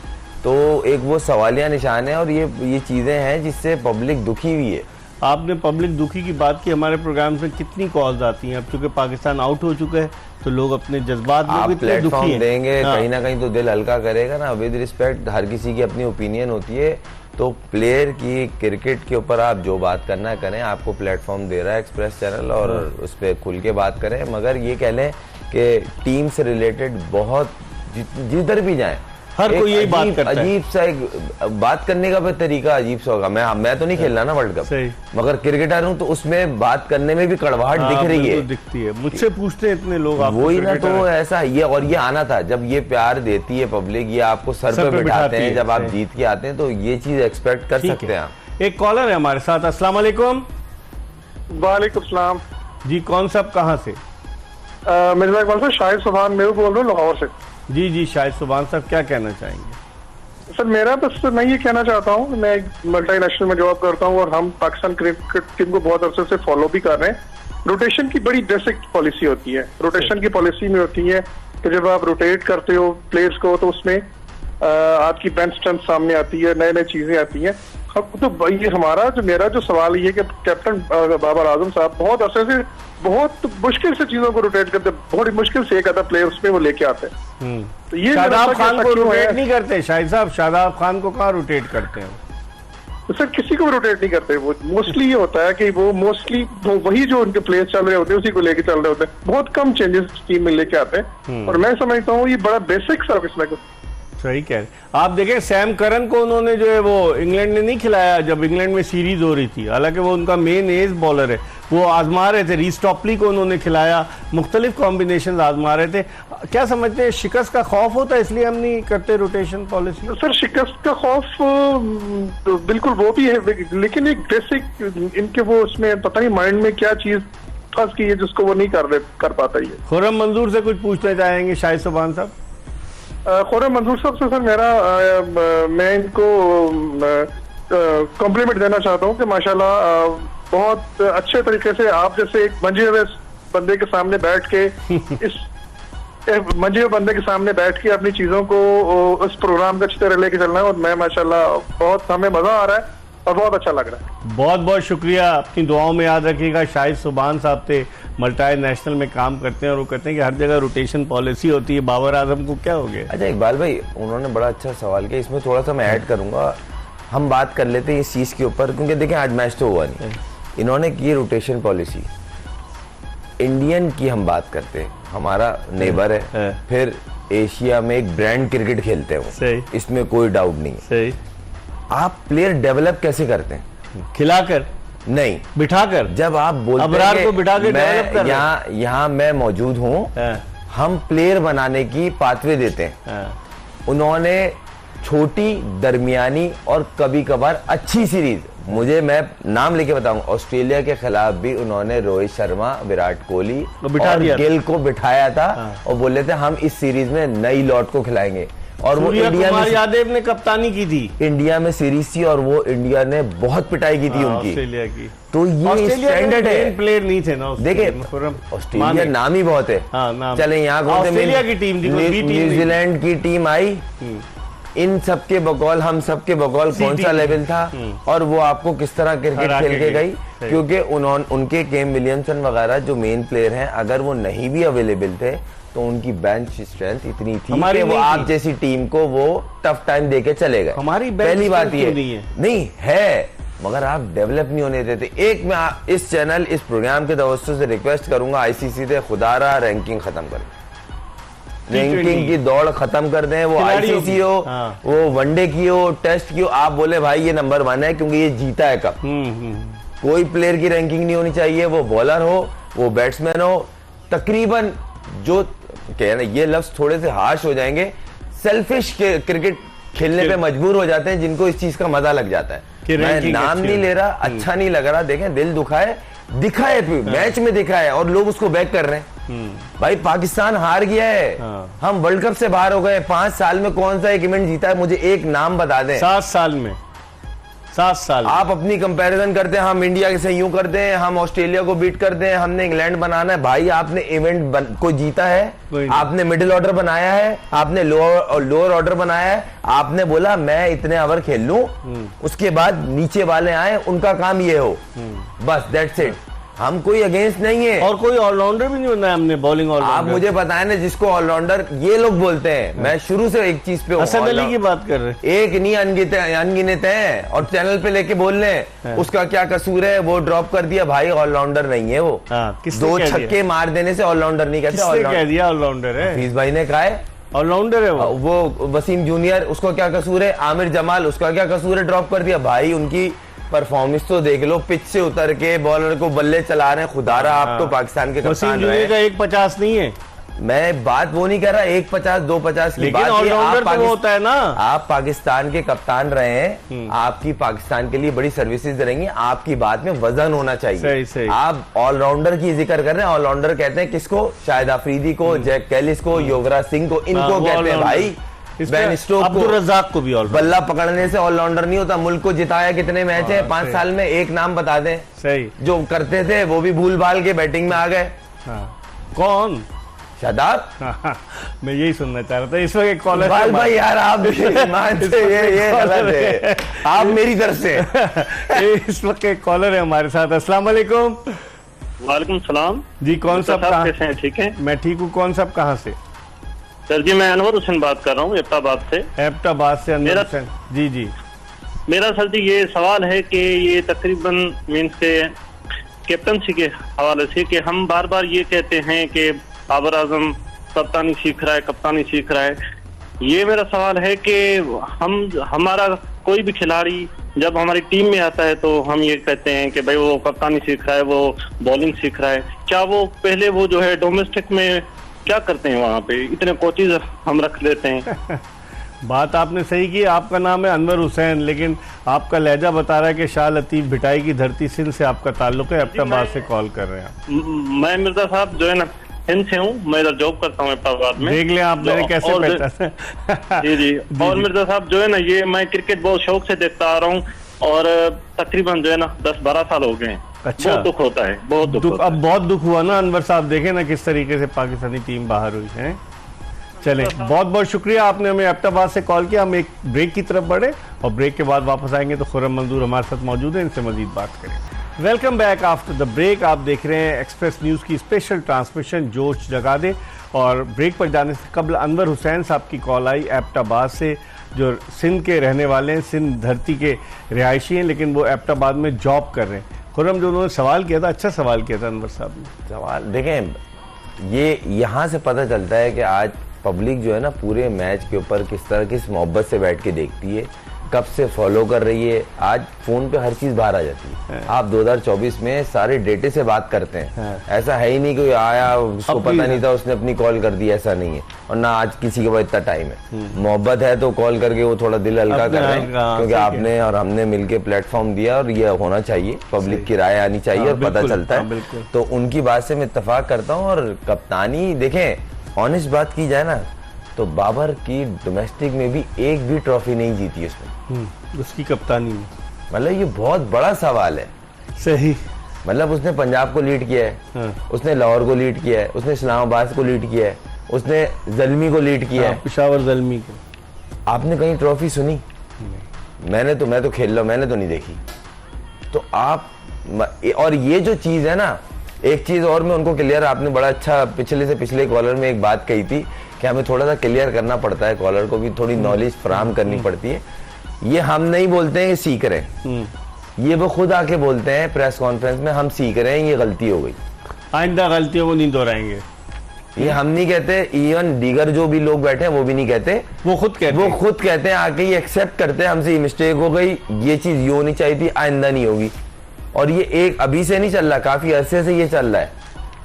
तो एक वो सवालिया निशान है, और ये चीजें हैं जिससे पब्लिक दुखी हुई है। आपने पब्लिक दुखी की बात की, हमारे प्रोग्राम में कितनी कॉल्स आती हैं। अब चूंकि पाकिस्तान आउट हो चुका है तो लोग अपने जज्बात में आप भी इतने दुखी प्लेटफॉर्म हैं। देंगे, हाँ। कहीं ना कहीं तो दिल हल्का करेगा ना। विद रिस्पेक्ट, हर किसी की अपनी ओपिनियन होती है, तो प्लेयर की क्रिकेट के ऊपर आप जो बात करना है करें। आपको प्लेटफॉर्म दे रहा है एक्सप्रेस चैनल, और उस पर खुल के बात करें, मगर ये कह लें कि टीम से रिलेटेड बहुत जिधर भी जाएं हर कोई यही बात करता है। अजीब सा एक बात करने का भी तरीका अजीब सा होगा। मैं तो नहीं खेल रहा ना वर्ल्ड कप, मगर क्रिकेटर हूं, तो उसमें बात करने में भी कड़वाहट दिख रही है, दिखती है। मुझसे पूछते हैं इतने लोग, आप वही ना, तो ऐसा ये, और ये आना था जब ये प्यार देती है पब्लिक, ये आपको सर पे बिठाते हैं जब आप जीत के आते हैं, तो ये चीज एक्सपेक्ट कर सकते हैं आप। एक कॉलर है हमारे साथ। अस्सलाम वालेकुम। वालेकुम सलाम जी, कौन साहब कहाँ से? मिर्जा इकबाल साहब, शाहिद सुभान मैं बोल रहा हूँ लाहौर से। जी जी, शाहिद सुभान साहब, क्या कहना चाहेंगे? सर मेरा बस मैं ये कहना चाहता हूँ, मैं मल्टीनेशनल में जॉब करता हूँ और हम पाकिस्तान क्रिकेट टीम को बहुत अरसे से फॉलो भी कर रहे हैं। रोटेशन की बड़ी बेसिक पॉलिसी होती है। रोटेशन की पॉलिसी में होती है कि जब आप रोटेट करते हो प्लेयर्स को, तो उसमें आपकी बेंच स्ट्रेंथ सामने आती है, नई नई चीजें आती हैं। अब तो ये हमारा जो मेरा जो सवाल ये है कि कैप्टन बाबर आजम साहब बहुत अरसे से बहुत मुश्किल से चीजों को रोटेट करते, बहुत मुश्किल से एक आधा प्लेयर उसमें वो लेके आते हैं। तो ये शादाब खान को रोटेट नहीं करते शाहिद साहब? शादाब खान को कहाँ रोटेट करते हैं? तो सर किसी को रोटेट नहीं करते। वो मोस्टली ये होता है कि वो मोस्टली वही जो उनके प्लेयर्स चल रहे होते हैं उसी को लेके चल रहे होते हैं। बहुत कम चेंजेस टीम में लेके आते हैं, और मैं समझता हूँ ये बड़ा बेसिक सर्विस में। सही कह रहे। आप देखें, सैम करन को उन्होंने जो है वो इंग्लैंड ने नहीं खिलाया जब इंग्लैंड में सीरीज हो रही थी, हालांकि वो उनका मेन एज बॉलर है, वो आजमा रहे थे। रीस टॉपली को उन्होंने खिलाया, मुख्तलिफ कॉम्बिनेशन आजमा रहे थे। क्या समझते हैं, शिकस्त का खौफ होता है इसलिए हम नहीं करते रोटेशन पॉलिसी? सर शिकस्त का खौफ तो बिल्कुल वो भी है, लेकिन एक बेसिक इनके वो उसमें पता नहीं माइंड में क्या चीज फंस गई है जिसको वो नहीं कर पाता ये। खुर्रम मंजूर से कुछ पूछना चाहेंगे शाहिद सुभान साहब? खुर्रम मंजूर साहब से सर मेरा मैं इनको कॉम्प्लीमेंट देना चाहता हूँ कि माशाल्लाह बहुत अच्छे तरीके से आप जैसे एक मंजे हुए बंदे के सामने बैठ के इस मंजे हुए बंदे के सामने बैठ के अपनी चीजों को उस प्रोग्राम का अच्छी तरह लेके चलना है, और मैं माशाल्लाह बहुत हमें मजा आ रहा है और बहुत अच्छा लग रहा है। बहुत बहुत शुक्रिया, अपनी दुआओं में याद रखिएगा। शाहिद सुभान साहब थे, मल्टी नेशनल में काम करते हैं, और वो कहते हैं कि हर जगह रोटेशन पॉलिसी होती है। बाबर आजम को क्या हो गया? अच्छा इकबाल भाई, उन्होंने बड़ा अच्छा सवाल किया, इसमें थोड़ा सा मैं ऐड करूंगा। हम बात कर लेते हैं इस चीज के ऊपर, क्योंकि देखें आज मैच तो हुआ नहीं, इन्होंने की रोटेशन पॉलिसी। इंडियन की हम बात करते हैं, हमारा नेबर है, फिर एशिया में एक ब्रांड क्रिकेट खेलते हैं, इसमें कोई डाउट नहीं है। सही। आप प्लेयर डेवलप कैसे करते हैं? खिलाकर नहीं, बिठाकर। जब आप बोलते अबरार हैं को बिठा के डेवलप कर यहाँ मैं मौजूद हूँ, हम प्लेयर बनाने की पाथवे देते हैं। उन्होंने छोटी, दरमियानी और कभी कभार अच्छी सीरीज, मैं नाम लेके बताऊंगा, ऑस्ट्रेलिया के खिलाफ भी उन्होंने रोहित शर्मा, विराट कोहली और गिल को बिठाया था, और बोले थे हम इस सीरीज में नई लॉट को खिलाएंगे। और वो इंडिया में यादव ने कप्तानी की थी, इंडिया में सीरीज थी और वो इंडिया ने बहुत पिटाई की थी उनकी, ऑस्ट्रेलिया की। तो ये स्टैंडर्ड है, प्लेयर नहीं थे ना देखिए ऑस्ट्रेलिया नाम ही बहुत है। चले यहाँ ऑस्ट्रेलिया की टीम, न्यूजीलैंड की टीम आई, इन सबके बकौल हम सबके बकौल कौन सा लेवल था और वो आपको किस तरह क्रिकेट खेल के गई, क्योंकि उनके केम विलियमसन वगैरह जो मेन प्लेयर हैं अगर वो नहीं भी अवेलेबल थे तो उनकी बेंच स्ट्रेंथ इतनी थी कि वो आप जैसी टीम को वो टफ टाइम देके चले गए। हमारी पहली बात ये नहीं है, मगर आप डेवलप नहीं होने देते। एक मैं इस चैनल इस प्रोग्राम के दोस्तों से रिक्वेस्ट करूंगा, आईसीसी से खुदारा रैंकिंग खत्म करें, रैंकिंग की दौड़ खत्म कर दें। वो आईसीसी हो, वो वनडे की हो, टेस्ट की हो, आप बोले भाई ये नंबर 1 है क्योंकि ये जीता है कप। कोई प्लेयर की रैंकिंग नहीं होनी चाहिए, वो बॉलर हो वो बैट्समैन हो। तकरीबन जो कहना ये लफ्ज थोड़े से हार्श हो जाएंगे, सेल्फिश क्रिकेट खेलने पे मजबूर हो जाते हैं जिनको इस चीज का मजा लग जाता है। मैं नाम नहीं ले रहा, अच्छा नहीं लग रहा, देखें दिल दुखा है, दिखा है मैच में दिखा है और लोग उसको बैक कर रहे हैं। भाई पाकिस्तान हार गया है, हम वर्ल्ड कप से बाहर हो गए। 5 साल में कौन सा एक इवेंट जीता है, मुझे एक नाम बता दें। 7 साल में 7 साल आप अपनी कंपैरिजन करते हैं, हम इंडिया से यूं करते हैं, हम ऑस्ट्रेलिया को बीट करते हैं, हमने इंग्लैंड बनाना है। भाई आपने इवेंट को जीता है, आपने मिडिल ऑर्डर बनाया है, आपने लोअर ऑर्डर बनाया है, आपने बोला मैं इतने ओवर खेल लूं, उसके बाद नीचे वाले आए उनका काम ये हो, बस दैट्स इट। हम कोई अगेंस्ट नहीं है और कोई ऑलराउंडर भी नहीं बनाया हमने, बॉलिंग ऑलराउंडर। आप मुझे बताएं ना जिसको ऑलराउंडर ये लोग बोलते हैं। मैं शुरू से एक चीज पे हसन अली की बात कर रहे हैं, एक नहीं अनगिनत हैं और चैनल पे लेके बोल रहे उसका क्या कसूर है, वो ड्रॉप कर दिया। भाई ऑलराउंडर नहीं है वो, 2 छक्के मार देने से ऑलराउंडर नहीं कहते, कह दिया ऑलराउंडर है। हफीज भाई ने कहा है ऑलराउंडर है वो वसीम जूनियर, उसको क्या कसूर है। आमिर जमाल, उसका क्या कसूर है, ड्रॉप कर दिया। भाई उनकी परफॉर्मेंस तो देख लो, पिच से उतर के बॉलर को बल्ले चला रहे हैं। खुदारा आप तो पाकिस्तान के कप्तान रहे हैं। 1.50 नहीं है, मैं बात वो नहीं कर रहा 1.50 2.50 की बात, ऑलराउंडर तो होता है ना। आप पाकिस्तान के कप्तान रहे हैं, आपकी पाकिस्तान के लिए बड़ी सर्विसेज रहेंगी, आपकी बात में वजन होना चाहिए। सही सही। आप ऑलराउंडर की जिक्र कर रहे हैं, ऑलराउंडर कहते हैं किसको, शाहिद अफरीदी को, जैक कैलिस को, युवराज सिंह को, इनको कहते हैं। भाई बेन स्टोक्स को, अब्दुल रज़ाक को भी बल्ला पकड़ने से ऑलराउंडर नहीं होता। मुल्क को जिताया कितने मैच है 5 साल में, एक नाम बता दें। सही, जो करते थे वो भी भूल भाल के बैटिंग में आ गए। कौन? शादाब। मैं यही सुनना चाह रहा था इस वक्त। कॉलर भाई यार आप ये गलत है, आप मेरी तरफ से। इस वक्त एक कॉलर है हमारे साथ। अस्सलाम वालेकुम। वालेकुम सलाम जी, कौन सा कैसे हैं? ठीक है, मैं ठीक हूँ। कौन सा कहाँ से? सर जी मैं अनवर हुसैन बात कर रहा हूँ एबटाबाद से। एबटाबाद से अनवर हुसैन जी जी। मेरा सर जी ये सवाल है कि ये तकरीबन मीन्स के कैप्टनसी के हवाले से कि हम बार बार ये कहते हैं कि बाबर आजम कप्तानी सीख रहा है, कप्तानी सीख रहा है। ये मेरा सवाल है कि हमारा कोई भी खिलाड़ी जब हमारी टीम में आता है तो हम ये कहते हैं कि भाई वो कप्तानी सीख रहा है, वो बॉलिंग सीख रहा है। क्या वो पहले वो जो है डोमेस्टिक में क्या करते हैं, वहाँ पे इतने कोचेज हम रख लेते हैं। बात आपने सही की। आपका नाम है अनवर हुसैन, लेकिन आपका लहजा बता रहा है कि शाह लतीफ भिटाई की धरती सिंध से आपका ताल्लुक है। एबटाबाद से कॉल कर रहे हैं। मैं मिर्जा साहब जो है ना हिंद से हूँ, मैं इधर जॉब करता हूँ एबटाबाद में। देख लें आप मेरे कैसे पहचान। जी जी। और मिर्जा साहब जो है ना, ये मैं क्रिकेट बहुत शौक से देखता आ रहा हूँ और तकरीबन जो है ना 10-12 साल हो गए हैं। अच्छा, बहुत दुख होता है, बहुत दुख। अब बहुत दुख हुआ ना अनवर साहब, देखे ना किस तरीके से पाकिस्तानी टीम बाहर हुई है। चले, बहुत बहुत शुक्रिया आपने हमें एबटाबाद से कॉल किया। हम एक ब्रेक की तरफ बढ़े और ब्रेक के बाद वापस आएंगे तो खुर्रम मंजूर हमारे साथ मौजूद है, इनसे मजीद बात करेंगे। Welcome back after the break. आप देख रहे हैं एक्सप्रेस न्यूज़ की स्पेशल ट्रांसमिशन जोश जगा दे। और ब्रेक पर जाने से कबल अनवर हुसैन साहब की कॉल आई एबटाबाद से, जो सिंध के रहने वाले हैं, सिंध धरती के रिहायशी हैं, लेकिन वो एबटाबाद में जॉब कर रहे हैं। खुर्रम, जो उन्होंने सवाल किया था, अच्छा सवाल किया था अनवर साहब ने। सवाल देखें, ये यहाँ से पता चलता है कि आज पब्लिक जो है ना पूरे मैच के ऊपर किस तरह किस मोहब्बत से बैठ के देखती है, कब से फॉलो कर रही है। आज फोन पे हर चीज बाहर आ जाती है। आप 2024 में सारे डेटे से बात करते हैं। ऐसा है ही नहीं कोई आया उसको पता नहीं था उसने अपनी कॉल कर दी, ऐसा नहीं है। और ना आज किसी के पास इतना टाइम है। मोहब्बत है तो कॉल करके वो थोड़ा दिल हल्का कर रहे हैं, क्योंकि आपने और हमने मिलके प्लेटफॉर्म दिया और ये होना चाहिए, पब्लिक की राय आनी चाहिए और पता चलता है। तो उनकी बात से मैं इत्तेफाक करता हूँ। और कप्तानी देखें, ऑनेस्ट बात की जाए ना, तो बाबर की डोमेस्टिक में भी एक भी ट्रॉफी नहीं जीती उसमें, उसकी कप्तानी में। मतलब ये बहुत बड़ा सवाल है। सही। मतलब उसने पंजाब को लीड किया है, हाँ। उसने लाहौर को लीड किया है, उसने इस्लामाबाद को लीड किया है, उसने ज़ल्मी को लीड किया है। पेशावर ज़ल्मी को। आपने कहीं ट्रॉफी सुनी? मैं तो खेल रहा हूं, मैंने तो नहीं देखी। तो आप और ये जो चीज है ना, एक चीज और मैं उनको क्लियर, आपने बड़ा अच्छा पिछले कॉलर में एक बात कही थी कि हमें थोड़ा सा क्लियर करना पड़ता है, कॉलर को भी थोड़ी नॉलेज फराहम करनी पड़ती है। ये हम नहीं बोलते हैं कि सीख रहे हैं, ये वो खुद आके बोलते हैं प्रेस कॉन्फ्रेंस में, हम सीख रहे हैं, ये गलती हो गई, आइंदा गलतियों को नहीं दोहराएंगे। ये हम नहीं कहते, इवन दीगर जो भी लोग बैठे हैं वो भी नहीं कहते, वो खुद कहते हैं आके ये एक्सेप्ट करते हैं, हमसे ये मिस्टेक हो गई, ये चीज ये होनी चाहिए थी, आइंदा नहीं होगी। और ये एक अभी से नहीं चल रहा, काफी अरसे से ये चल रहा है।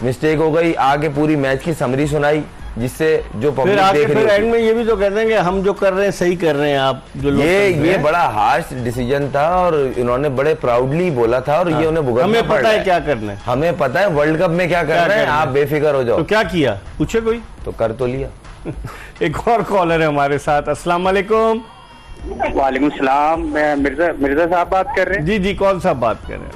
मिस्टेक हो गई, आगे पूरी मैच की समरी सुनाई, जिससे जो पब्लिक देख रही है, एंड में ये भी तो कहते हैं कि हम जो कर रहे हैं सही कर रहे हैं, आप जो लोग ये बड़ा हार्श डिसीजन था और इन्होंने बड़े प्राउडली बोला था, और ये उन्हें भुगतना हमें पता है क्या करना है, हमें पता है वर्ल्ड कप में क्या करना है, आप बेफिक्र हो जाओ। तो क्या किया, पूछे कोई? तो कर तो लिया। एक और कॉलर है हमारे साथ। अस्सलाम वालेकुम। वालेकुम सलाम, मैं मिर्जा साहब बात कर रहे हैं? जी कौन सा बात कर रहे हैं?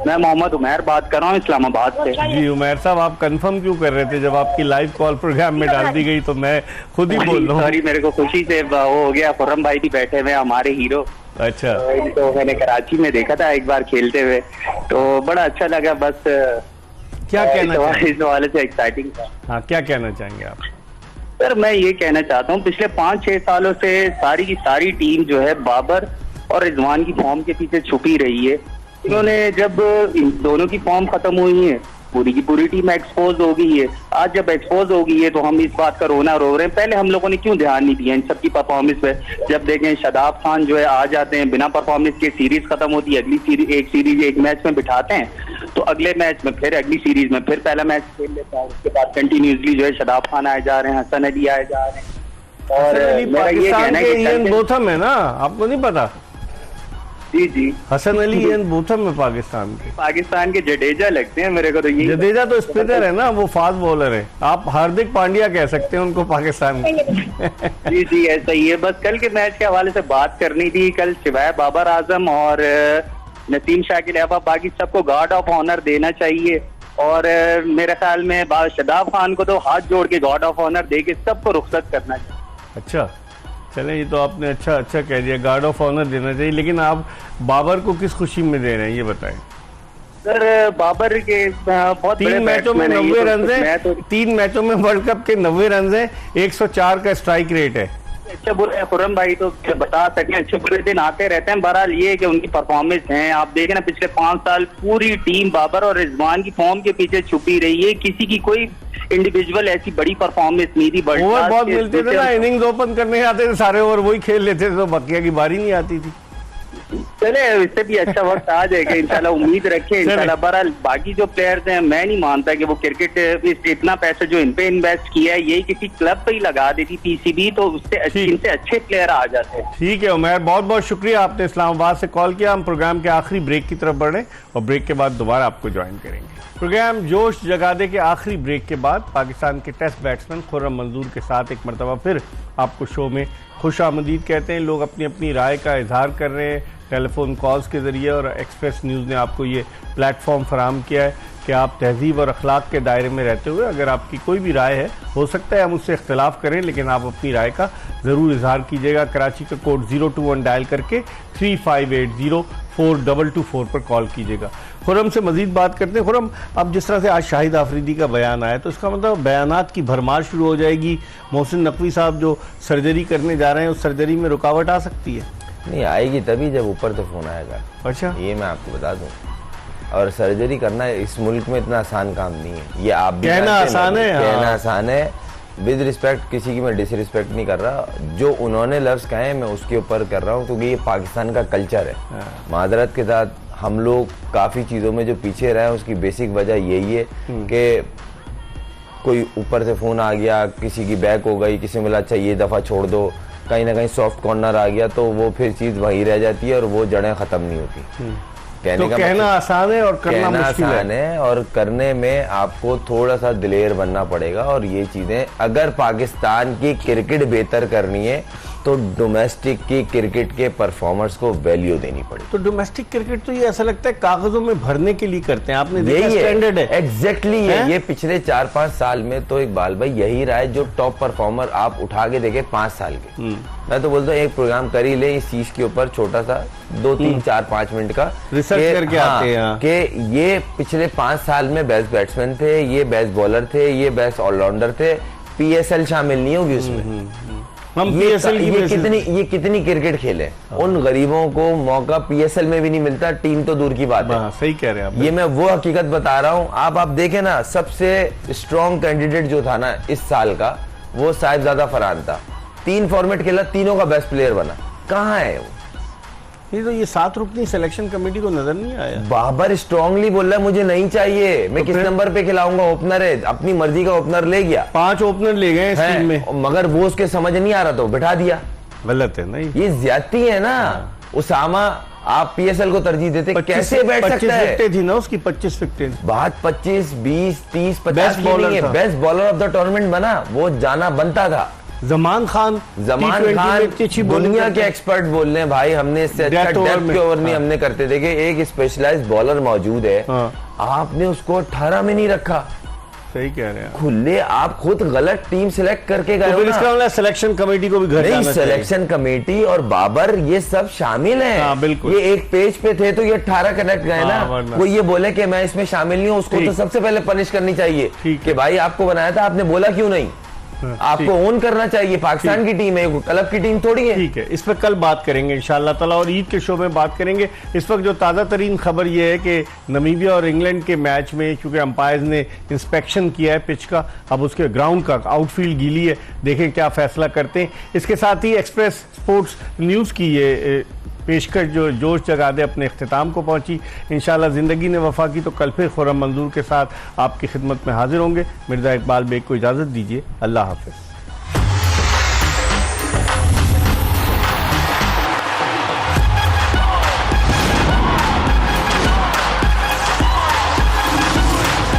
मैं मोहम्मद उमैर बात कर रहा हूँ इस्लामाबाद से। जी उमैर साहब, आप कंफर्म क्यों कर रहे थे? जब आपकी लाइव कॉल प्रोग्राम में डाल दी गई तो मैं खुद ही बोल रहा हूँ। सॉरी, मेरे को खुशी से वो हो गया, खुर्रम भाई भी बैठे हुए हमारे हीरो। अच्छा। तो मैंने कराची में देखा था एक बार खेलते हुए, तो बड़ा अच्छा लगा। बस क्या कहना इस हवाले से एक्साइटिंग था। हाँ, क्या कहना चाहेंगे आप? सर मैं ये कहना चाहता हूँ, पिछले 5-6 सालों से सारी की सारी टीम जो है बाबर और रिजवान की फॉर्म के पीछे छुपी रही है। इन्होंने जब इन दोनों की फॉर्म खत्म हुई है, पूरी की पूरी टीम एक्सपोज हो गई है। आज जब एक्सपोज हो गई है तो हम इस बात का रोना रो रहे हैं, पहले हम लोगों ने क्यों ध्यान नहीं दिया इन सबकी परफॉर्मेंस पे? जब देखें शादाब खान जो है आ जाते हैं, बिना परफॉर्मेंस के सीरीज खत्म होती है, अगली सीरीज एक मैच में बिठाते हैं, तो अगले मैच में फिर अगली सीरीज में फिर पहला मैच खेल लेते हैं, उसके बाद कंटिन्यूसली जो है शादाब खान आए जा रहे हैं, हसन अली आए जा रहे हैं। और मेरा ये कहना है कि इयन बोथम है ना, आपको नहीं पता? जी हसन अली इयन बोथम है पाकिस्तान के जडेजा लगते हैं मेरे को। तो ये जडेजा तो स्पिनर है ना, वो फास्ट बॉलर है। आप हार्दिक पांड्या कह सकते हैं उनको पाकिस्तान में। जी ऐसा ही है। बस कल के मैच के हवाले से बात करनी थी। कल सिवाय बाबर आजम और नसीम शाह के अलावा बाकी सबको गार्ड ऑफ ऑनर देना चाहिए, और मेरे ख्याल में शादाब खान को तो हाथ जोड़ के गार्ड ऑफ ऑनर दे के सबको रुखसत करना चाहिए। अच्छा, चले, ये तो आपने अच्छा कह दिया, गार्ड ऑफ ऑनर देना चाहिए। लेकिन आप बाबर को किस खुशी में दे रहे हैं ये बताएं। सर बाबर के बहुत 3 मैचों में 90 रन है, 3 मैचों में वर्ल्ड कप के 90 रन है, 104 का स्ट्राइक रेट है। अच्छे बुरे खुर्रम भाई तो बता सकें, अच्छे बुरे दिन आते रहते हैं। बहरहाल ये कि उनकी परफॉर्मेंस है, आप देखें ना पिछले 5 साल पूरी टीम बाबर और रिजवान की फॉर्म के पीछे छुपी रही है। किसी की कोई इंडिविजुअल ऐसी बड़ी परफॉर्मेंस नहीं थी। ओवर बहुत मिलते थे ना, इनिंग्स ओपन करने आते थे सारे ओवर वही खेल लेते थे, तो बकिया की बारी नहीं आती थी। चले इससे भी अच्छा वक्त आ जाएगा इंशाल्लाह, उम्मीद रखें इंशाल्लाह। बहरहाल बाकी जो प्लेयर्स हैं, मैं नहीं मानता कि वो क्रिकेट इतना पैसा जो इन पे इन्वेस्ट किया है यही किसी क्लब पे ही लगा देती पीसीबी, तो उससे इनसे अच्छे प्लेयर आ जाते हैं। ठीक है उमैर, बहुत बहुत शुक्रिया, आपने इस्लामाबाद से कॉल किया। हम प्रोग्राम के आखिरी ब्रेक की तरफ बढ़े और ब्रेक के बाद दोबारा आपको ज्वाइन करेंगे। प्रोग्राम जोश जगा दे के आखिरी ब्रेक के बाद पाकिस्तान के टेस्ट बैट्समैन खुर्रम मंजूर के साथ एक मरतबा फिर आपको शो में खुश आमदीद कहते हैं। लोग अपनी अपनी राय का इजहार कर रहे हैं टेलीफोन कॉल्स के ज़रिए, और एक्सप्रेस न्यूज़ ने आपको ये प्लेटफॉर्म फराहम किया है कि आप तहजीब और अखलाक के दायरे में रहते हुए अगर आपकी कोई भी राय है, हो सकता है हम उससे इख्तलाफ करें, लेकिन आप अपनी राय का ज़रूर इजहार कीजिएगा। कराची का कोड 021 डायल करके 3580-4224 पर कॉल कीजिएगा। खुर्रम से मजीद बात करते हैं। खुर्रम, अब जिस तरह से आज शाहिद आफरीदी का बयान आया, तो इसका मतलब बयानात की भरमार शुरू हो जाएगी। मोहसिन नकवी साहब जो सर्जरी करने जा रहे हैं, उस सर्जरी में रुकावट आ सकती है? नहीं आएगी, तभी जब ऊपर से फोन आएगा। अच्छा, ये मैं आपको बता दूं। और सर्जरी करना इस मुल्क में इतना आसान काम नहीं है, ये आप भी कहना आसान है, कहना आसान है। विद रिस्पेक्ट, किसी की मैं डिसरिस्पेक्ट नहीं कर रहा, जो उन्होंने लफ्ज कहे मैं उसके ऊपर कर रहा हूँ, क्योंकि ये पाकिस्तान का कल्चर है। मादरत के साथ हम लोग काफ़ी चीज़ों में जो पीछे रहे हैं, उसकी बेसिक वजह यही है कि कोई ऊपर से फ़ोन आ गया, किसी की बैक हो गई, किसी मिला अच्छा ये दफ़ा छोड़ दो, कहीं ना कहीं सॉफ्ट कॉर्नर आ गया, तो वो फिर चीज़ वहीं रह जाती है और वो जड़ें ख़त्म नहीं होती। कहने तो का कहना आसान है और करना कहना मुश्किल आसान है और करने में आपको थोड़ा सा दिलेर बनना पड़ेगा। और ये चीजें अगर पाकिस्तान की क्रिकेट बेहतर करनी है तो डोमेस्टिक की क्रिकेट के परफॉर्मर्स को वैल्यू देनी पड़ेगी। तो डोमेस्टिक क्रिकेट तो ये ऐसा लगता है कागजों में भरने के लिए करते हैं, आपने देखा यही स्टैंडर्ड है। एग्जैक्टली है। ये पिछले 4-5 साल में तो इकबाल भाई यही रहा है, जो टॉप परफॉर्मर आप उठा के देखे 5 साल के। मैं तो बोलता हूँ एक प्रोग्राम कर ही ले इस चीज के ऊपर, छोटा सा 2-3-4-5 मिनट का रिसर्च करके आते हैं कि ये पिछले 5 साल में बेस्ट बैट्समैन थे, ये बेस्ट बॉलर थे, ये बेस्ट ऑलराउंडर थे। PSL शामिल नहीं होगी उसमें। हम ये कितनी क्रिकेट खेले, उन गरीबों को मौका PSL में भी नहीं मिलता, टीम तो दूर की बात है। सही कह रहे हैं आप। ये मैं वो हकीकत बता रहा हूँ। आप देखें ना, सबसे स्ट्रॉन्ग कैंडिडेट जो था ना इस साल का, वो साहिबजादा फरहान था। 3 फॉर्मेट खेला, तीनों का बेस्ट प्लेयर बना। कहाँ है वो? ये 7 रुकनी सिलेक्शन कमेटी को नजर नहीं आया। बाबर स्ट्रांगली बोल रहा है मुझे नहीं चाहिए, मैं किस नंबर पे खिलाऊंगा? ओपनर है, अपनी मर्जी का ओपनर ले गया। 5 ओपनर ले गए इस टीम में, मगर वो उसके समझ नहीं आ रहा तो बिठा दिया। गलत है नहीं, ये ज्यादती है ना। उसामा आप PSL को तरजीह देते, कैसे बैठ सकता है? 25 थी ना उसकी, 25 विकेटें। बात 25, 20, 30, 50 की नहीं है। Best bowler of the tournament बना, वो जाना बनता था। जमान खान दुनिया के एक्सपर्ट बोल रहे हैं भाई, हमने इससे अच्छा डेप्थ के ओवर नहीं हमने करते देखे। एक स्पेशलाइज्ड बॉलर मौजूद है, आपने उसको 18 में नहीं रखा। सही कह रहे हैं खुले, आप खुद गलत टीम सिलेक्ट करके गए हो ना। सिलेक्शन कमेटी को भी घर जाना चाहिए। सिलेक्शन कमेटी और बाबर ये सब शामिल हैं। बिल्कुल। ये एक पेज पे थे तो ये 18 कनेक्ट गए ना। कोई ये बोले कि मैं इसमें शामिल नहीं हूँ, उसको तो सबसे पहले पनिश करनी चाहिए कि भाई आपको बनाया था, आपने बोला क्यों नहीं? आपको ओन करना चाहिए। पाकिस्तान की टीम है, क्लब की टीम थोड़ी है। ठीक है, इस पर कल बात करेंगे इंशाअल्लाह ताला, और ईद के शो में बात करेंगे। इस वक्त जो ताज़ा तरीन खबर यह है कि नमीबिया और इंग्लैंड के मैच में चूंकि अंपायर्स ने इंस्पेक्शन किया है पिच का, अब उसके ग्राउंड का आउटफील्ड गीली है, देखें क्या फैसला करते हैं। इसके साथ ही एक्सप्रेस स्पोर्ट्स न्यूज़ की ये पेशकश जो जोश जगा दे अपने अख्तिताम को पहुंची। इंशाअल्लाह ज़िंदगी ने वफा की तो कल फिर खुर्रम मंजूर के साथ आपकी खिदमत में हाजिर होंगे। मिर्ज़ा इकबाल बेग को इजाज़त दीजिए। अल्लाह हाफ़िज़।